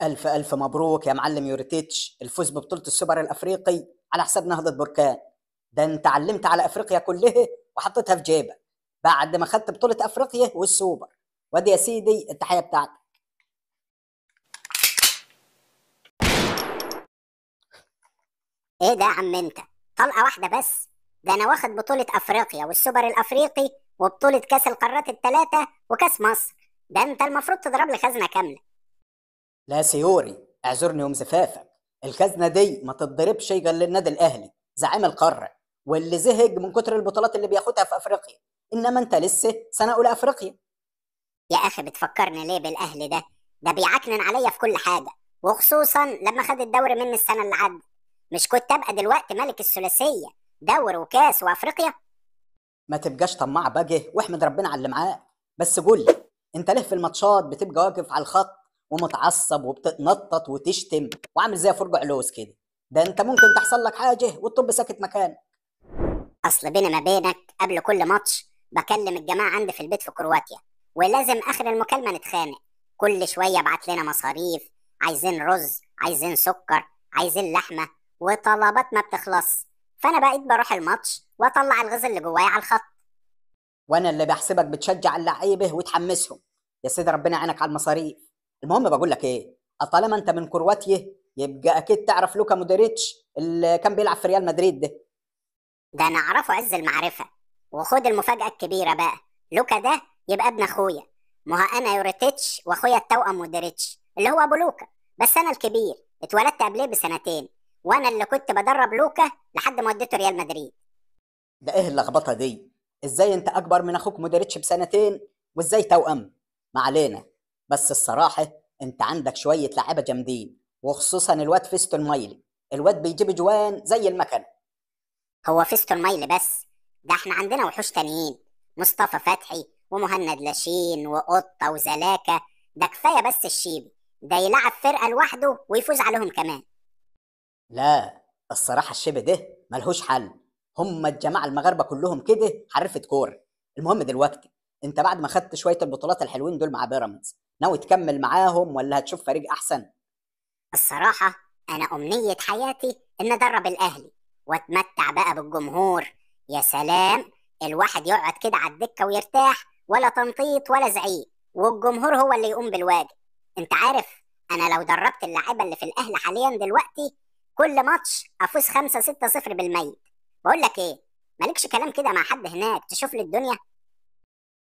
ألف ألف مبروك يا معلم يوريتيتش، الفوز ببطولة السوبر الأفريقي على حساب نهضة بركان. ده أنت علمت على أفريقيا كلها وحطيتها في جيبك بعد ما خدت بطولة أفريقيا والسوبر. وادي يا سيدي التحية بتاعتك. ايه ده يا عم انت؟ طلقه واحده بس؟ ده انا واخد بطوله افريقيا والسوبر الافريقي وبطوله كاس القارات الثلاثه وكاس مصر. ده انت المفروض تضرب لي خزنه كامله. لا سيوري، اعذرني يوم زفافك. الخزنة دي ما تتضربش غير للنادي الأهلي زعيم القارة، واللي زهق من كتر البطولات اللي بياخدها في أفريقيا. إنما أنت لسه سنة أولى أفريقيا. يا اخي بتفكرني ليه بالاهلي ده؟ ده بيعكنن عليا في كل حاجه، وخصوصا لما خد الدوري مني السنه اللي عدت. مش كنت ابقى دلوقتي ملك الثلاثيه، دوري وكاس وافريقيا؟ ما تبقاش طماع بقى واحمد ربنا على اللي معاك. بس قول لي، انت ليه في الماتشات بتبقى واقف على الخط ومتعصب وبتتنطط وتشتم وعامل زي فرج علوس كده؟ ده انت ممكن تحصل لك حاجه وتطب ساكت مكانك. اصل بيني ما بينك قبل كل ماتش بكلم الجماعه عندي في البيت في كرواتيا، ولازم اخر المكالمه نتخانق. كل شويه ابعت لنا مصاريف، عايزين رز، عايزين سكر، عايزين لحمه، وطلبات ما بتخلص. فانا بقيت بروح الماتش واطلع الغز اللي جوايا على الخط. وانا اللي بحسبك بتشجع اللعيبه وتحمسهم. يا سيدي ربنا يعينك على المصاريف. المهم بقول لك ايه، طالما انت من كرواتيا يبقى اكيد تعرف لوكا مودريتش اللي كان بيلعب في ريال مدريد ده. ده انا اعرفه عز المعرفه. وخد المفاجاه الكبيره بقى، لوكا ده يبقى ابن اخويا. ما هو انا يوريتيتش واخويا التوأم مودريتش اللي هو ابو لوكا، بس انا الكبير، اتولدت قبليه بسنتين، وانا اللي كنت بدرب لوكا لحد ما وديته ريال مدريد. ده ايه اللخبطه دي؟ ازاي انت اكبر من اخوك مودريتش بسنتين؟ وازاي توأم؟ ما علينا. بس الصراحه انت عندك شويه لعيبه جامدين، وخصوصا الواد فيستون مايلي. الواد بيجيب جوان زي المكن. هو فيستون مايلي بس؟ ده احنا عندنا وحوش تانيين، مصطفى فتحي ومهند لاشين وقطة وزلاكة. ده كفاية بس الشيبي، ده يلعب فرقة لوحده ويفوز عليهم كمان. لا، الصراحه الشبه ده ملهوش حل. هم الجماعه المغاربه كلهم كده حرفه كوره. المهم دلوقتي، انت بعد ما خدت شويه البطولات الحلوين دول مع بيراميدز، ناوي تكمل معاهم ولا هتشوف فريق احسن؟ الصراحة أنا أمنية حياتي إن أدرب الأهلي وأتمتع بقى بالجمهور. يا سلام، الواحد يقعد كده على الدكة ويرتاح، ولا تنطيط ولا زعيق، والجمهور هو اللي يقوم بالواجب. أنت عارف، أنا لو دربت اللعيبة اللي في الأهلي حاليا دلوقتي، كل ماتش أفوز 5-6-0 بالميت. بقول لك إيه، مالكش كلام كده مع حد هناك تشوف لي الدنيا؟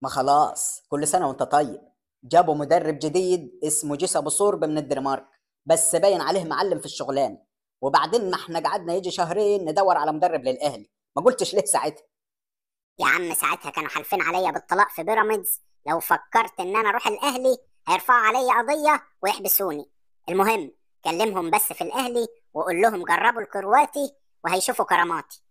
ما خلاص، كل سنة وانت طيب. جابوا مدرب جديد اسمه جيس ابو صورب من الدنمارك، بس باين عليه معلم في الشغلانة. وبعدين ما احنا قعدنا يجي شهرين ندور على مدرب للأهلي، ما قلتش ليه ساعتها؟ يا عم ساعتها كانوا حالفين عليا بالطلاق في بيراميدز، لو فكرت ان انا اروح الاهلي هيرفعوا عليا قضيه ويحبسوني. المهم كلمهم بس في الاهلي وقول لهم جربوا الكرواتي وهيشوفوا كراماتي.